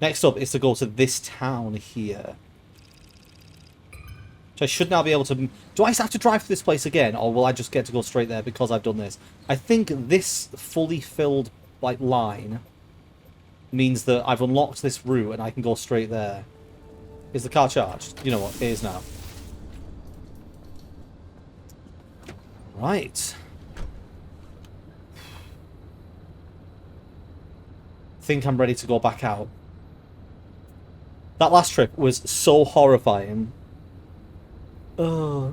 Next up is to go to this town here. So I should now be able to... Do I have to drive to this place again? Or will I just get to go straight there because I've done this? I think this fully filled like line means that I've unlocked this route and I can go straight there. Is the car charged? You know what? It is now. Right. Think I'm ready to go back out. That last trip was so horrifying. I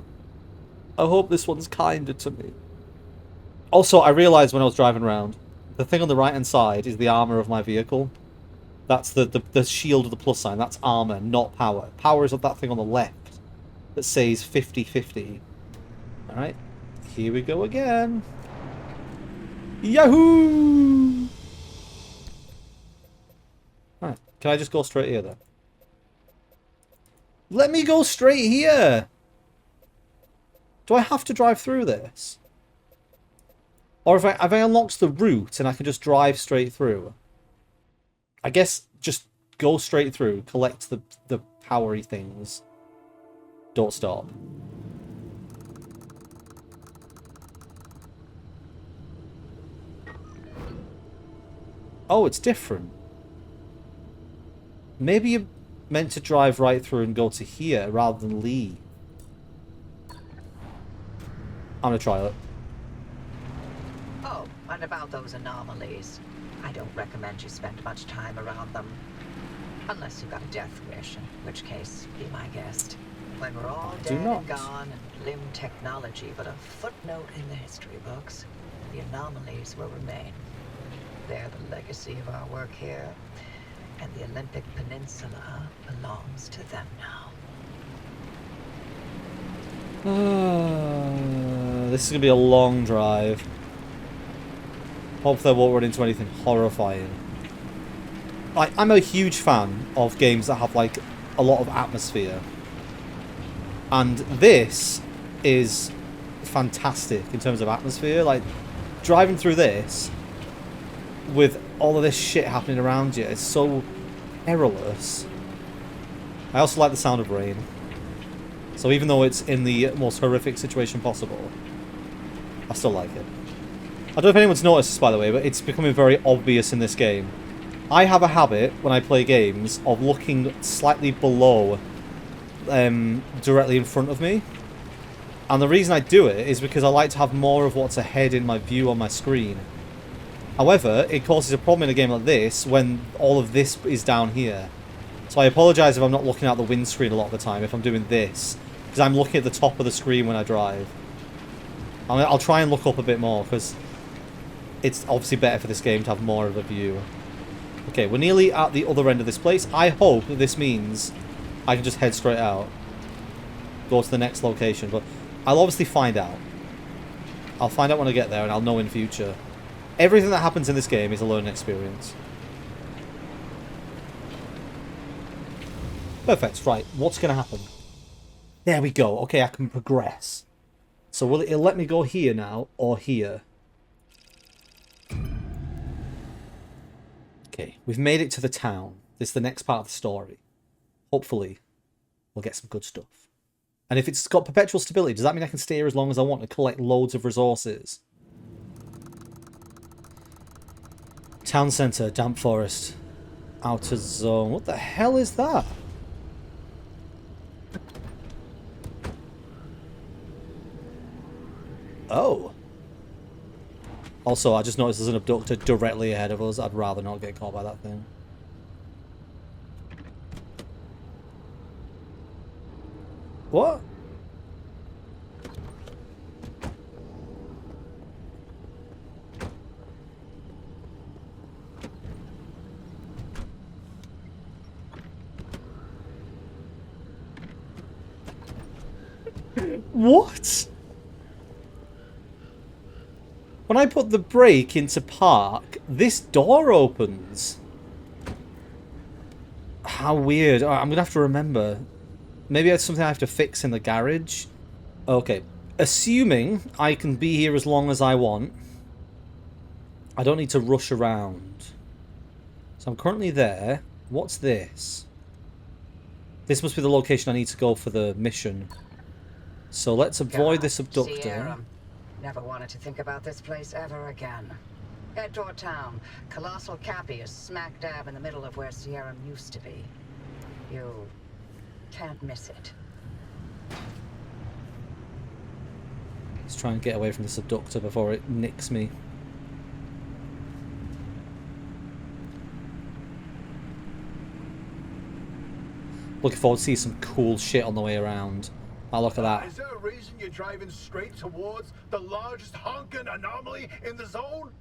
hope this one's kinder to me. Also, I realised when I was driving around, the thing on the right-hand side is the armour of my vehicle. That's the shield with the plus sign. That's armour, not power. Power is that thing on the left that says 50-50. Alright, here we go again. Yahoo! Alright, can I just go straight here then? Let me go straight here! Do I have to drive through this? Or have I unlocked the route and I can just drive straight through? I guess just go straight through, collect the powery things. Don't stop. Oh, it's different. Maybe you're meant to drive right through and go to here rather than leave. I'm gonna try it. Oh, and about those anomalies. I don't recommend you spend much time around them. Unless you've got a death wish, in which case, be my guest. When we're all dead and gone and limb technology but a footnote in the history books, the anomalies will remain. They're the legacy of our work here, and the Olympic Peninsula belongs to them now. This is going to be a long drive. Hopefully I won't run into anything horrifying. Like, I'm a huge fan of games that have, like, a lot of atmosphere. And this is fantastic in terms of atmosphere. Like, driving through this with all of this shit happening around you is so perilous. I also like the sound of rain. So even though it's in the most horrific situation possible, I still like it. I don't know if anyone's noticed this, by the way, but it's becoming very obvious in this game. I have a habit, when I play games, of looking slightly below, directly in front of me. And the reason I do it is because I like to have more of what's ahead in my view on my screen. However, it causes a problem in a game like this when all of this is down here. So I apologise if I'm not looking out the windscreen a lot of the time, if I'm doing this. Because I'm looking at the top of the screen when I drive. I'll try and look up a bit more, because it's obviously better for this game to have more of a view. Okay, we're nearly at the other end of this place. I hope that this means I can just head straight out. Go to the next location, but I'll obviously find out. I'll find out when I get there, and I'll know in future. Everything that happens in this game is a learning experience. Perfect, right, what's going to happen? There we go, okay, I can progress. So will it let me go here now, or here? Okay, we've made it to the town. This is the next part of the story. Hopefully, we'll get some good stuff. And if it's got perpetual stability, does that mean I can stay here as long as I want and collect loads of resources? Town centre, damp forest. Outer zone. What the hell is that? Oh. Also, I just noticed there's an abductor directly ahead of us. I'd rather not get caught by that thing. What? What? When I put the brake into park, this door opens. How weird. I'm going to have to remember. Maybe it's something I have to fix in the garage. Okay. Assuming I can be here as long as I want. I don't need to rush around. So I'm currently there. What's this? This must be the location I need to go for the mission. So let's avoid this abductor. Sierra. Never wanted to think about this place ever again. Head toward town. Colossal Cappy is smack dab in the middle of where Sierra used to be. You can't miss it. Let's try and get away from this abductor before it nicks me. Looking forward to see some cool shit on the way around. Oh, look at that. Is there a reason you're driving straight towards the largest honking anomaly in the zone?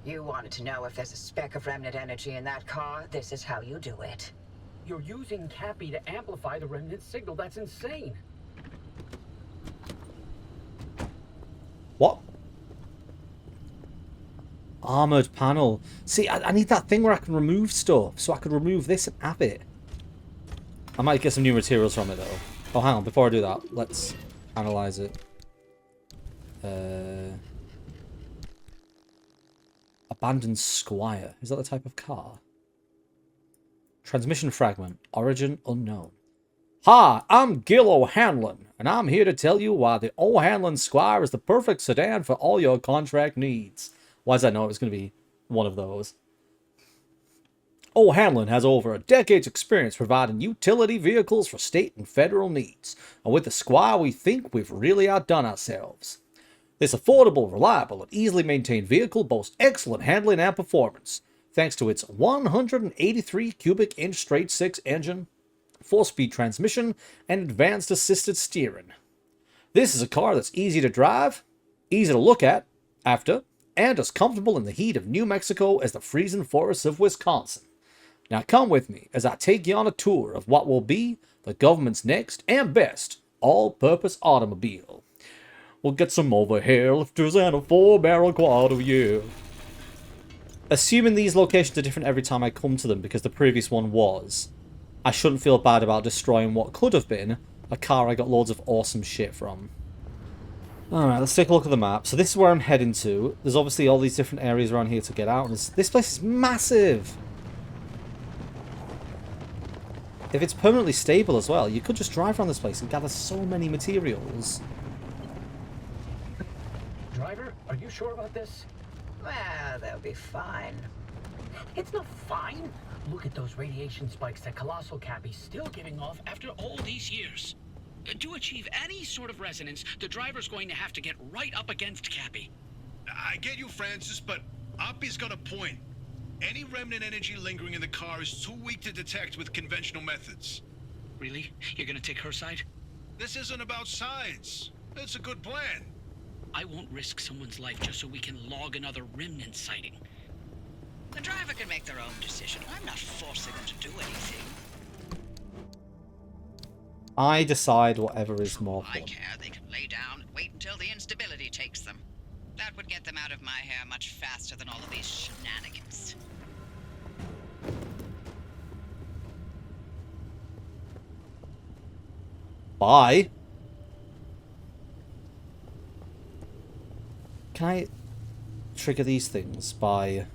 You wanted to know if there's a speck of remnant energy in that car? This is how you do it. You're using Cappy to amplify the remnant signal. That's insane. What? Armored panel. See, I need that thing where I can remove stuff, so I could remove this and have it. I might get some new materials from it, though. Oh, hang on. Before I do that, let's analyze it. Abandoned Squire. Is that the type of car? Transmission fragment. Origin unknown. Hi, I'm Gil O'Hanlon, and I'm here to tell you why the O'Hanlon Squire is the perfect sedan for all your contract needs. Why does I know it was going to be one of those? O'Hanlon has over a decade's experience providing utility vehicles for state and federal needs, and with the Squire we think we've really outdone ourselves. This affordable, reliable, and easily maintained vehicle boasts excellent handling and performance, thanks to its 183 cubic inch straight-six engine, 4-speed transmission, and advanced assisted steering. This is a car that's easy to drive, easy to look at, after, and as comfortable in the heat of New Mexico as the freezing forests of Wisconsin. Now come with me as I take you on a tour of what will be the government's next and best all-purpose automobile. We'll get some overhead lifters and a 4-barrel quad, yeah. Assuming these locations are different every time I come to them because the previous one was, I shouldn't feel bad about destroying what could have been a car I got loads of awesome shit from. Alright, let's take a look at the map. So this is where I'm heading to. There's obviously all these different areas around here to get out. And this place is massive! If it's permanently stable as well, you could just drive around this place and gather so many materials. Driver, are you sure about this? Well, they'll be fine. It's not fine. Look at those radiation spikes that Colossal Cappy's still giving off after all these years. To achieve any sort of resonance, the driver's going to have to get right up against Cappy. I get you, Francis, but Oppie's got a point. Any remnant energy lingering in the car is too weak to detect with conventional methods. Really? You're gonna take her side? This isn't about sides. It's a good plan. I won't risk someone's life just so we can log another remnant sighting. The driver can make their own decision. I'm not forcing them to do anything. I decide whatever is more I fun. care. They can lay down and wait until the instability takes them. That would get them out of my hair much faster than all of these shenanigans. Bye. Can I trigger these things by...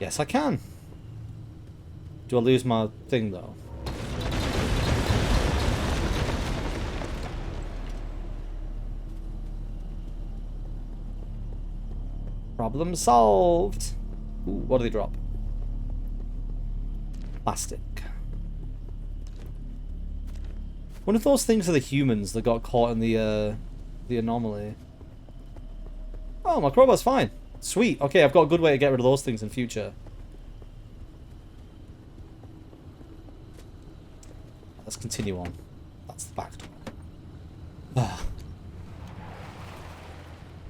Yes, I can. Do I lose my thing, though? Problem solved. Ooh, what do they drop? Plastic. One of those things are the humans that got caught in the anomaly. Oh, my crowbar's fine. Sweet. Okay, I've got a good way to get rid of those things in future. Let's continue on. That's the back door.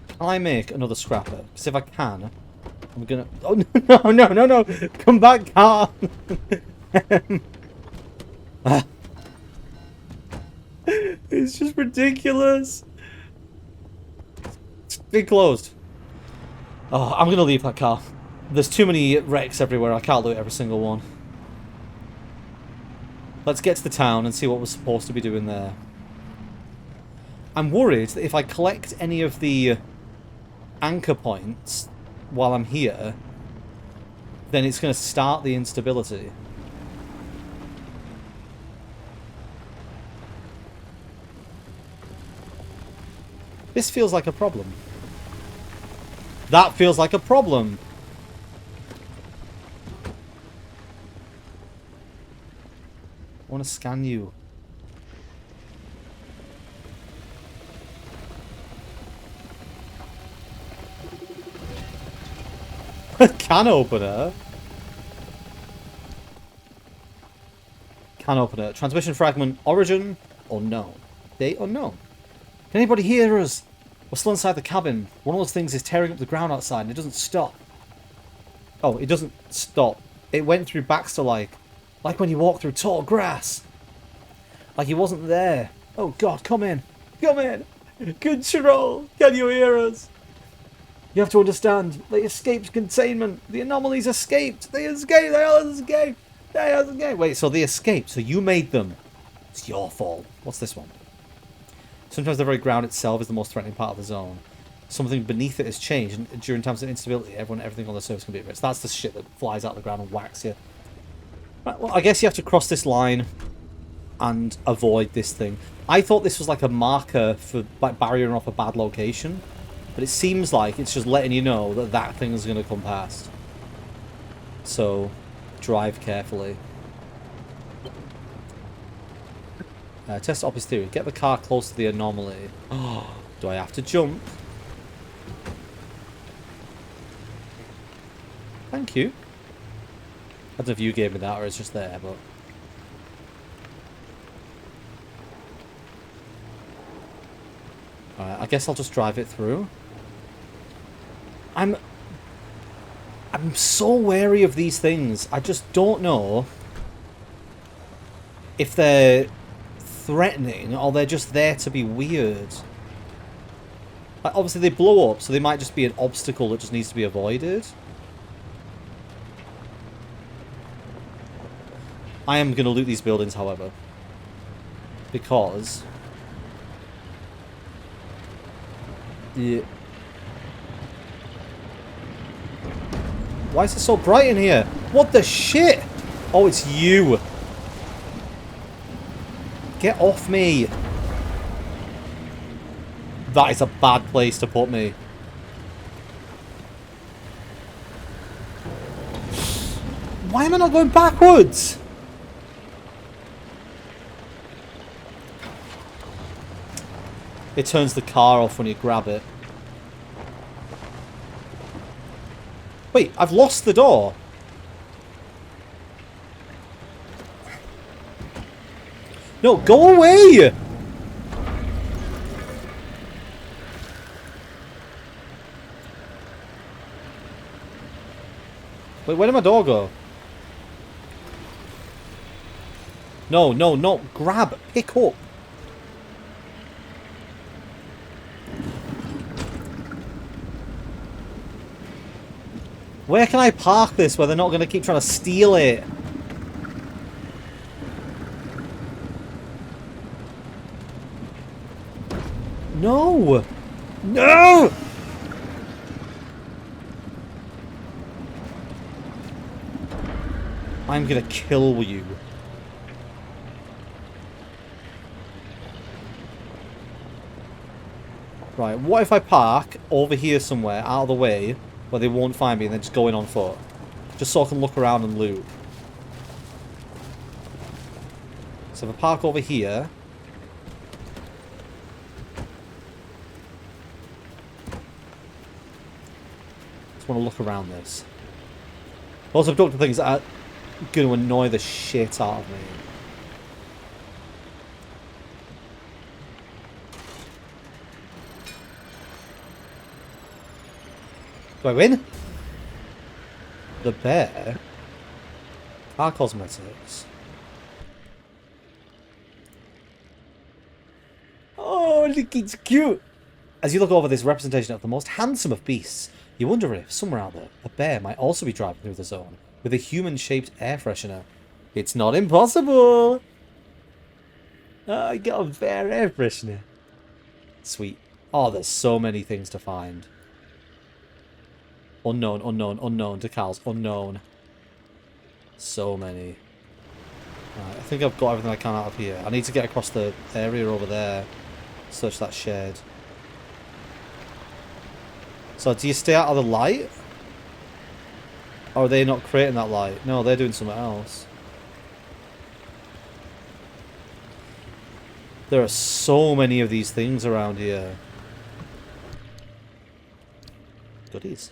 Can I make another scrapper? Because if I can, I'm gonna... Oh, no, no, no, no! Come back, car! It's just ridiculous. It's been closed. Oh, I'm gonna leave that car. There's too many wrecks everywhere. I can't loot every single one. Let's get to the town and see what we're supposed to be doing there. I'm worried that if I collect any of the anchor points while I'm here, then it's going to start the instability. This feels like a problem. That feels like a problem. I want to scan you. Can opener. Can opener. Transmission fragment. Origin unknown. Date unknown. Can anybody hear us? We're still inside the cabin. One of those things is tearing up the ground outside and it doesn't stop. Oh, it doesn't stop. It went through Baxter like when you walk through tall grass. Like he wasn't there. Oh god, come in. Come in. Control. Can you hear us? You have to understand. They escaped containment. The anomalies escaped. They escaped. They all escaped. They all escaped. Wait, so they escaped. So you made them. It's your fault. What's this one? Sometimes the very ground itself is the most threatening part of the zone. Something beneath it has changed, and during times of instability, everything on the surface can be at risk. That's the shit that flies out of the ground and whacks you. Right, well, I guess you have to cross this line and avoid this thing. I thought this was like a marker for like barriering off a bad location, but it seems like it's just letting you know that that thing is going to come past. So, drive carefully. Test opposite theory. Get the car close to the anomaly. Oh, do I have to jump? Thank you. I don't know if you gave me that or it's just there, but... Alright, I guess I'll just drive it through. I'm so wary of these things. I just don't know if they're threatening or they're just there to be weird. Like, obviously they blow up, so they might just be an obstacle that just needs to be avoided. I am going to loot these buildings, however, because why is it so bright in here? What the shit? Oh, it's you. Get off me. That is a bad place to put me. Why am I not going backwards? It turns the car off when you grab it. Wait, I've lost the door. No, go away! Wait, where did my door go? No, no, no. Grab. Pick up. Where can I park this where they're not going to keep trying to steal it? No! No! I'm gonna kill you. Right, what if I park over here somewhere, out of the way, where they won't find me, and then just go in on foot? Just so I can look around and loot. So if I park over here... just want to look around this. Those abductor things are going to annoy the shit out of me. Do I win? The bear? Our cosmetics. Oh, look, it's cute! As you look over this representation of the most handsome of beasts, you wonder if, somewhere out there, a bear might also be driving through the zone with a human-shaped air freshener. It's not impossible! I got a very impression. Sweet. Oh, there's so many things to find. Unknown, unknown, unknown. Decals, unknown. So many. Right, I think I've got everything I can out of here. I need to get across the area over there. Search that shed. So, do you stay out of the light? Or are they not creating that light? No, they're doing something else. There are so many of these things around here. Goodies.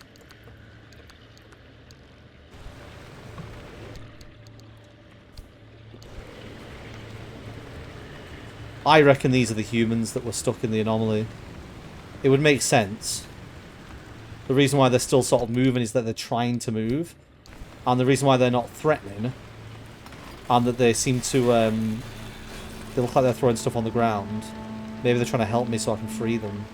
I reckon these are the humans that were stuck in the anomaly. It would make sense. The reason why they're still sort of moving is that they're trying to move. And the reason why they're not threatening. And that they seem to... they look like they're throwing stuff on the ground. Maybe they're trying to help me so I can free them.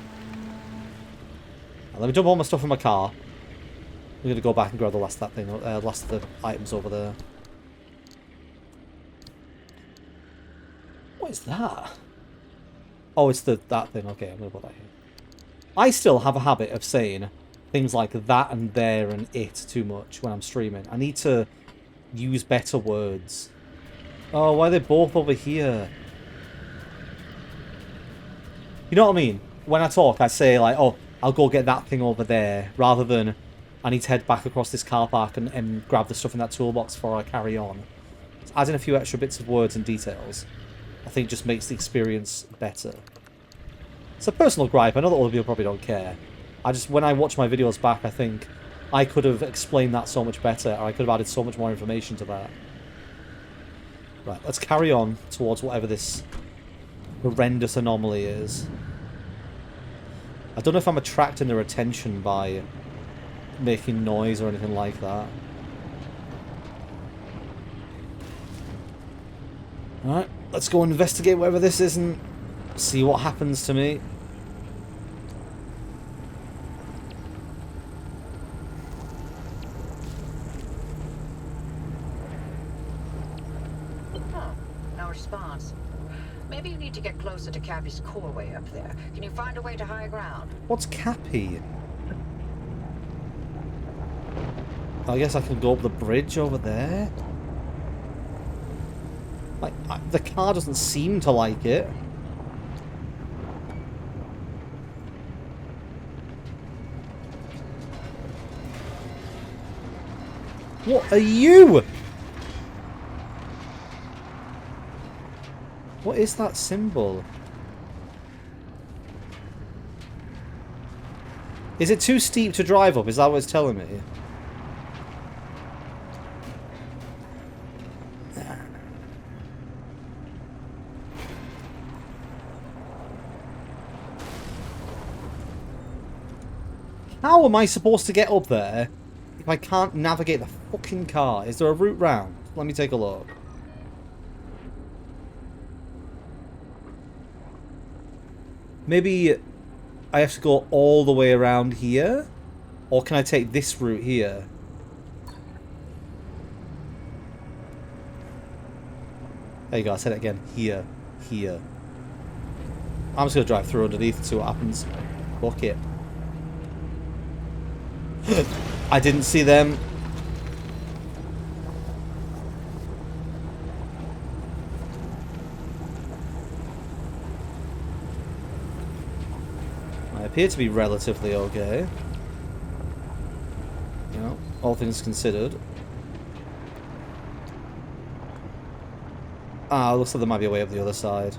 Let me dump all my stuff in my car. I'm going to go back and grab the last of the items over there. What is that? Oh, it's that thing. Okay, I'm going to put that here. I still have a habit of saying things like that and there and it too much when I'm streaming. I need to use better words. Oh, why are they both over here? You know what I mean? When I talk, I say like, oh, I'll go get that thing over there, rather than I need to head back across this car park and grab the stuff in that toolbox before I carry on. So adding a few extra bits of words and details, I think just makes the experience better. It's a personal gripe. I know that other people probably don't care. When I watch my videos back, I think I could have explained that so much better, or I could have added so much more information to that. Right, let's carry on towards whatever this horrendous anomaly is. I don't know if I'm attracting their attention by making noise or anything like that. Alright, let's go investigate whatever this is and see what happens to me. Huh, no response. Maybe you need to get closer to Cappy's core way up there. Can you find a way to high ground? What's Cappy? I guess I can go up the bridge over there. Like, the car doesn't seem to like it. What are you? What is that symbol? Is it too steep to drive up? Is that what it's telling me? How am I supposed to get up there if I can't navigate the fucking car? Is there a route round? Let me take a look. Maybe I have to go all the way around here? Or can I take this route here? There you go, I said it again. Here. Here. I'm just going to drive through underneath and see what happens. Fuck it. I didn't see them. I appear to be relatively okay. You know, all things considered. Ah, looks like there might be a way up the other side.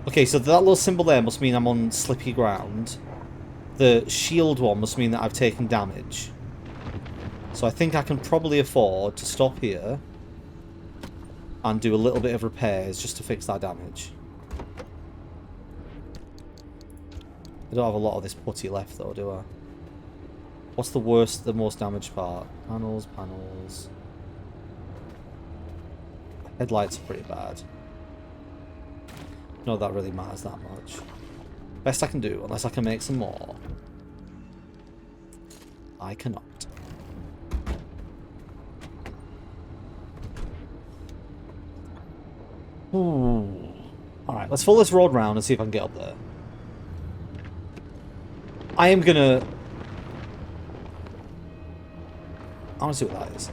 Okay, so that little symbol there must mean I'm on slippy ground. The shield one must mean that I've taken damage. So I think I can probably afford to stop here and do a little bit of repairs just to fix that damage. I don't have a lot of this putty left though, do I? What's the most damaged part? Panels, panels. Headlights are pretty bad. No, that really matters that much. Best I can do, unless I can make some more. I cannot. Ooh. Alright, let's follow this road round and see if I can get up there. I am gonna... I want to see what that is.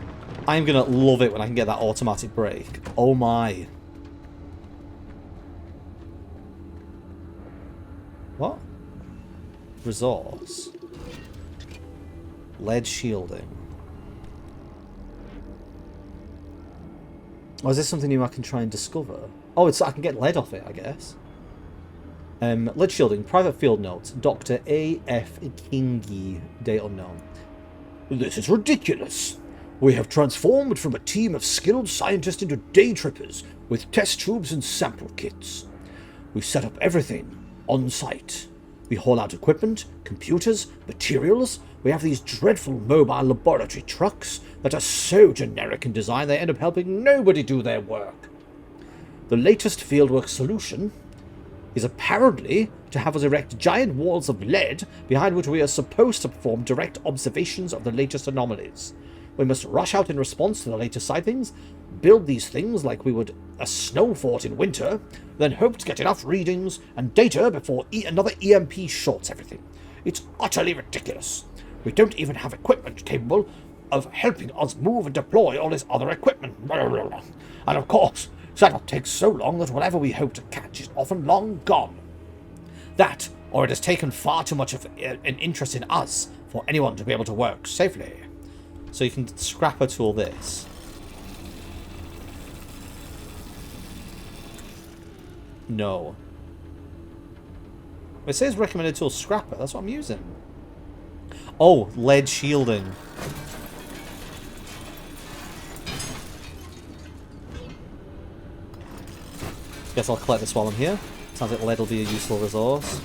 I am gonna love it when I can get that automatic brake. Oh my. What? Resource. Lead shielding. Oh, is this something new I can try and discover? Oh, I can get lead off it, I guess. Lead shielding, private field notes, Dr. A.F. Kingi, date unknown. This is ridiculous. We have transformed from a team of skilled scientists into day trippers with test tubes and sample kits. We set up everything on site. We haul out equipment, computers, materials. We have these dreadful mobile laboratory trucks that are so generic in design they end up helping nobody do their work. The latest fieldwork solution is apparently to have us erect giant walls of lead behind which we are supposed to perform direct observations of the latest anomalies. We must rush out in response to the latest sightings, build these things like we would a snow fort in winter, then hope to get enough readings and data before another EMP shorts everything. It's utterly ridiculous. We don't even have equipment capable of helping us move and deploy all this other equipment. And of course, setup takes so long that whatever we hope to catch is often long gone. That, or it has taken far too much of an interest in us for anyone to be able to work safely. So you can scrapper tool this. No. It says recommended tool scrapper. That's what I'm using. Oh, lead shielding. Guess I'll collect this while I'm here. Sounds like lead will be a useful resource.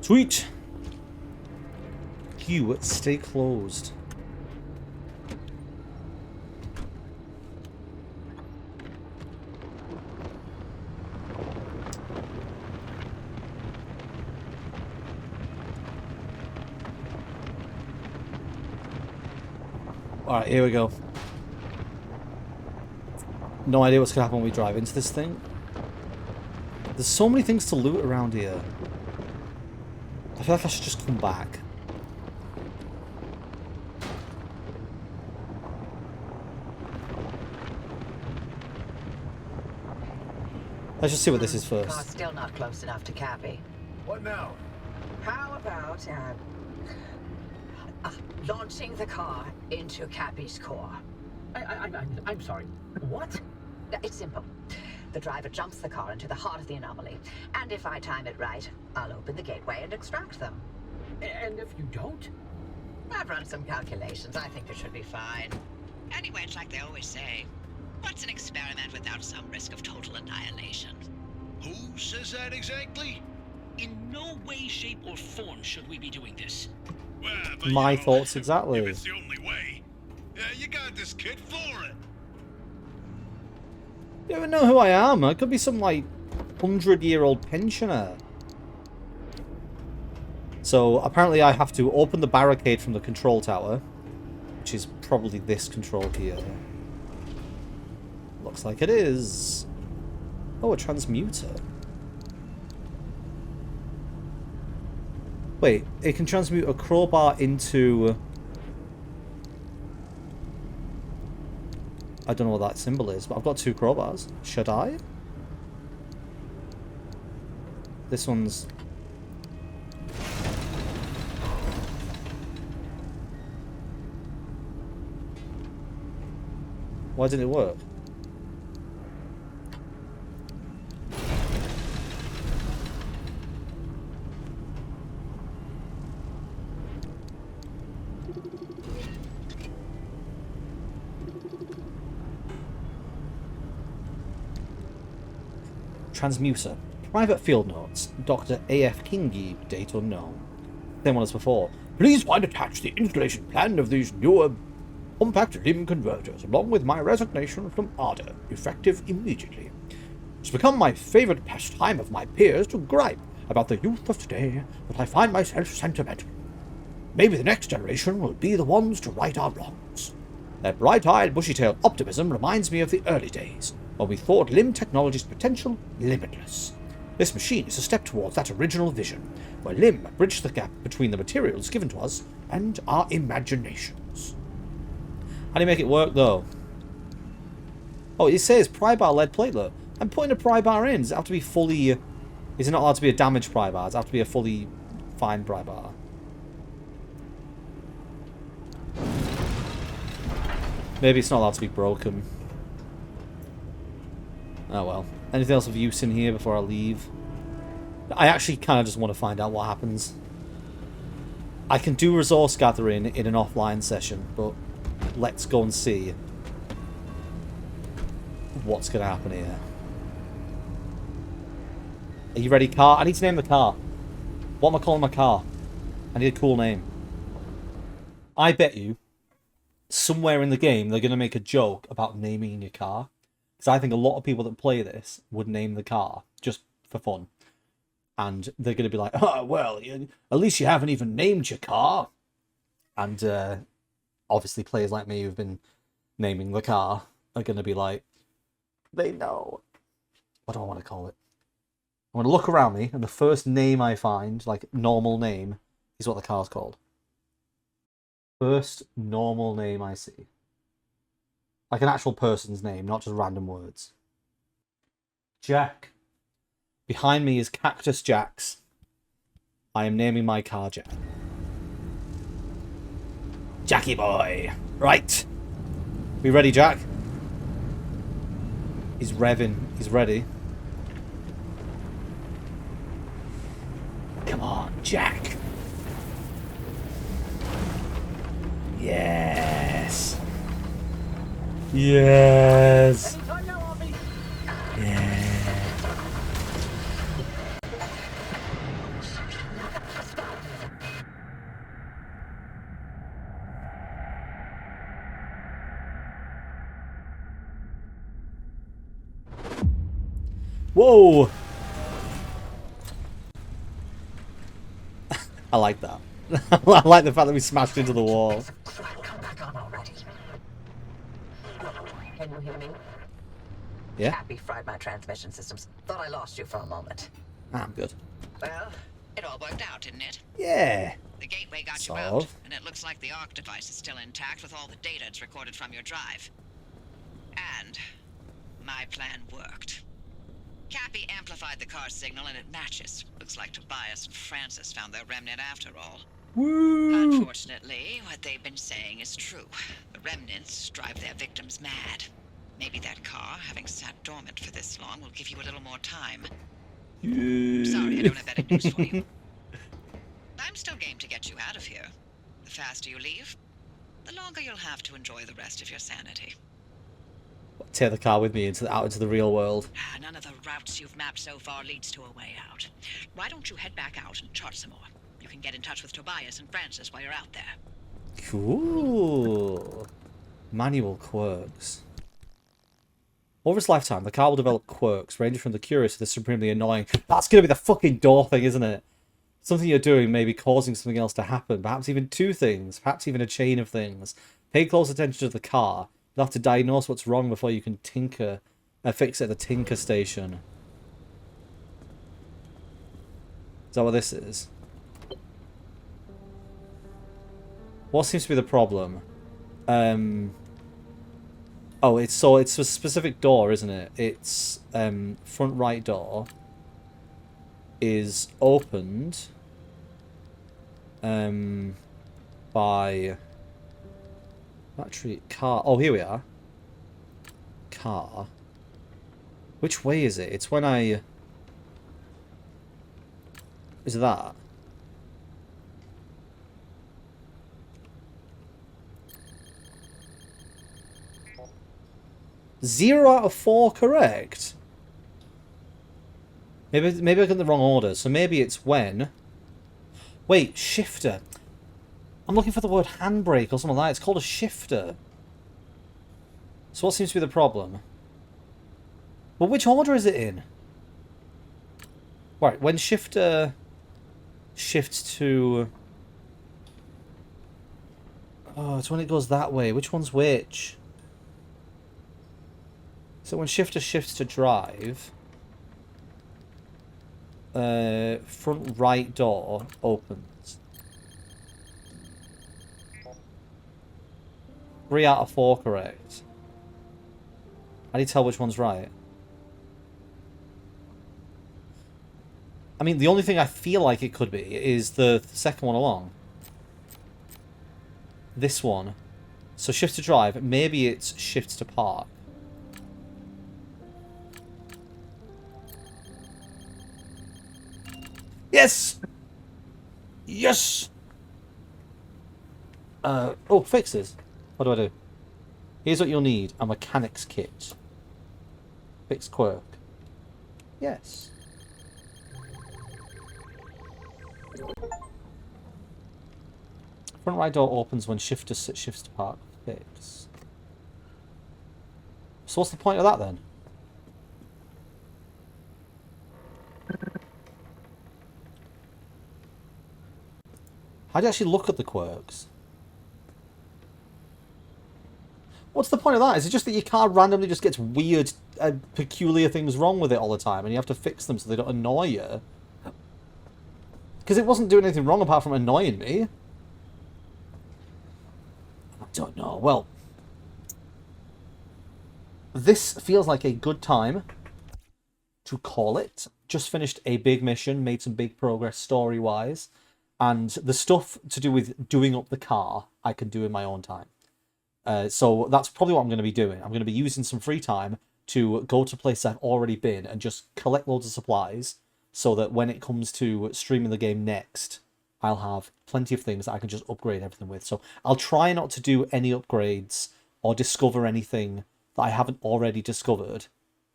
Sweet! Queue, stay closed. Alright, here we go. No idea what's going to happen when we drive into this thing. There's so many things to loot around here. I feel like I should just come back. Let's just see what this is Car's first. still not close enough to Cappy. What now? How about launching the car into Cappy's core? I'm sorry. What? It's simple. The driver jumps the car into the heart of the anomaly, and if I time it right, I'll open the gateway and extract them. And if you don't? I've run some calculations. I think it should be fine. Anyway, it's like they always say. What's an experiment without some risk of total annihilation? Who says that exactly? In no way, shape, or form should we be doing this. Well, but My you know, thoughts exactly. If it's the only way, you got this kid for it. You don't even know who I am. I could be some, like, 100-year-old pensioner. So, apparently I have to open the barricade from the control tower, which is probably this control here. Looks like it is. Oh, a transmuter. Wait, it can transmute a crowbar into... I don't know what that symbol is, but I've got 2 crowbars. Should I? This one's... Why didn't it work? Transmuter. Private field notes. Dr. A.F. Kingi, date unknown. Same one as before. Please find attached the installation plan of these newer compact limb converters, along with my resignation from Ardor, effective immediately. It's become my favorite pastime of my peers to gripe about the youth of today that I find myself sentimental. Maybe the next generation will be the ones to right our wrongs. Their bright-eyed, bushy-tailed optimism reminds me of the early days, when we thought limb technology's potential limitless. This machine is a step towards that original vision, where limb bridged the gap between the materials given to us and our imaginations. How do you make it work, though? Oh, it says pry bar lead platelet. I'm putting a pry bar in. Does it have to be fully... Is it not allowed to be a damaged pry bar? Does it have to be a fully fine pry bar? Maybe it's not allowed to be broken. Oh well. Anything else of use in here before I leave? I actually kind of just want to find out what happens. I can do resource gathering in an offline session, but let's go and see what's going to happen here. Are you ready, car? I need to name the car. What am I calling my car? I need a cool name. I bet you somewhere in the game they're going to make a joke about naming your car. Because I think a lot of people that play this would name the car just for fun. And they're going to be like, oh, well, at least you haven't even named your car. And obviously players like me who've been naming the car are going to be like, they know. What do I want to call it? I want to look around me, and the first name I find, like normal name, is what the car's called. First normal name I see. Like an actual person's name, not just random words. Jack. Behind me is Cactus Jax. I am naming my car Jack. Jackie boy. Right. We ready, Jack? He's revving. He's ready. Come on, Jack. Yes. Yes. Yeah. Whoa. I like that. I like the fact that we smashed into the wall. Come back on already. Can you hear me? Yeah? Cappy fried my transmission systems. Thought I lost you for a moment. I'm good. Well, it all worked out, didn't it? Yeah. The gateway got Sort you out, of. and it looks like the ARC device is still intact with all the data it's recorded from your drive. And my plan worked. Cappy amplified the car's signal and it matches. Looks like Tobias and Francis found their remnant after all. Woo! Unfortunately, what they've been saying is true. The remnants drive their victims mad. Maybe that car, having sat dormant for this long, will give you a little more time. Sorry, I don't have better news for you. I'm still game to get you out of here. The faster you leave, the longer you'll have to enjoy the rest of your sanity. Take the car with me out into the real world. None of the routes you've mapped so far leads to a way out. Why don't you head back out and chart some more? You can get in touch with Tobias and Francis while you're out there. Cool. Manual quirks. Over its lifetime, the car will develop quirks, ranging from the curious to the supremely annoying. That's going to be the fucking door thing, isn't it? Something you're doing may be causing something else to happen. Perhaps even two things. Perhaps even a chain of things. Pay close attention to the car. You'll have to diagnose what's wrong before you can fix it at the tinker station. Is that what this is? What seems to be the problem? Oh, it's a specific door, isn't it? It's front right door is opened by battery car. Oh, here we are. Car. Which way is it? It's when I... Is it that? Zero out of 4 correct. Maybe I got the wrong order. So maybe it's when... Wait, shifter. I'm looking for the word handbrake or something like that. It's called a shifter. So what seems to be the problem? Well, which order is it in? Right, when shifter shifts to... Oh, it's when it goes that way. Which one's which? So when shifter shifts to drive... front right door opens. 3 out of 4 correct. How do you tell which one's right? I mean, the only thing I feel like it could be is the second one along. This one. So shift to drive. Maybe it's shift to park. Yes! Yes! Oh, fixes. What do I do? Here's what you'll need. A mechanic's kit. Fix quirk. Yes. Front right door opens when shifter shifts to park. Fix. So what's the point of that then? How do you actually look at the quirks? What's the point of that? Is it just that your car randomly just gets weird, peculiar things wrong with it all the time, and you have to fix them so they don't annoy you? Because it wasn't doing anything wrong apart from annoying me. I don't know. Well, this feels like a good time to call it. Just finished a big mission, made some big progress story-wise, and the stuff to do with doing up the car, I can do in my own time. So that's probably what I'm going to be doing. I'm going to be using some free time to go to places I've already been and just collect loads of supplies so that when it comes to streaming the game next, I'll have plenty of things that I can just upgrade everything with. So I'll try not to do any upgrades or discover anything that I haven't already discovered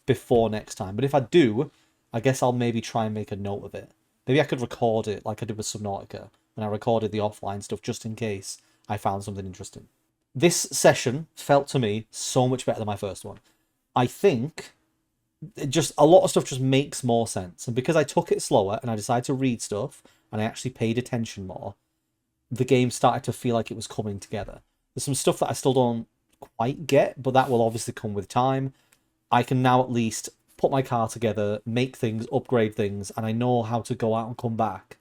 before next time. But if I do, I guess I'll maybe try and make a note of it. Maybe I could record it like I did with Subnautica when I recorded the offline stuff just in case I found something interesting. This session felt to me so much better than my first one. I think a lot of stuff just makes more sense. And because I took it slower and I decided to read stuff and I actually paid attention more, the game started to feel like it was coming together. There's some stuff that I still don't quite get, but that will obviously come with time. I can now at least put my car together, make things, upgrade things, and I know how to go out and come back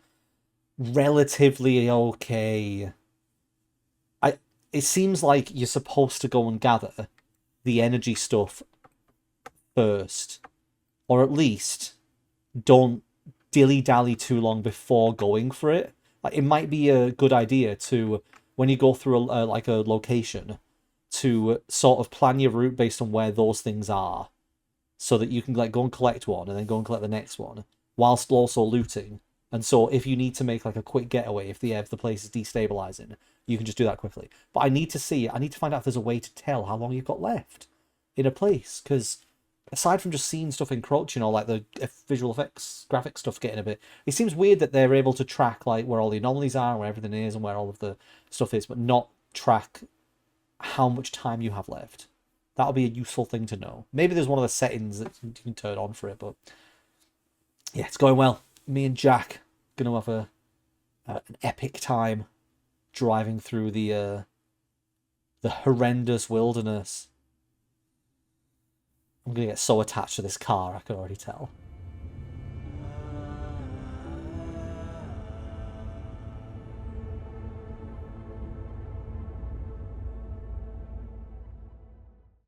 relatively okay. It seems like you're supposed to go and gather the energy stuff first. Or at least don't dilly-dally too long before going for it. Like, it might be a good idea to, when you go through a location, to sort of plan your route based on where those things are. So that you can go and collect one and then go and collect the next one. Whilst also looting. And so if you need to make a quick getaway, if the place is destabilizing, you can just do that quickly. But I need to find out if there's a way to tell how long you've got left in a place. Because aside from just seeing stuff encroaching or the visual effects, graphic stuff getting a bit... It seems weird that they're able to track where all the anomalies are and where everything is and where all of the stuff is, but not track how much time you have left. That'll be a useful thing to know. Maybe there's one of the settings that you can turn on for it, but... Yeah, it's going well. Me and Jack going to have an epic time driving through the horrendous wilderness. I'm going to get so attached to this car, I can already tell.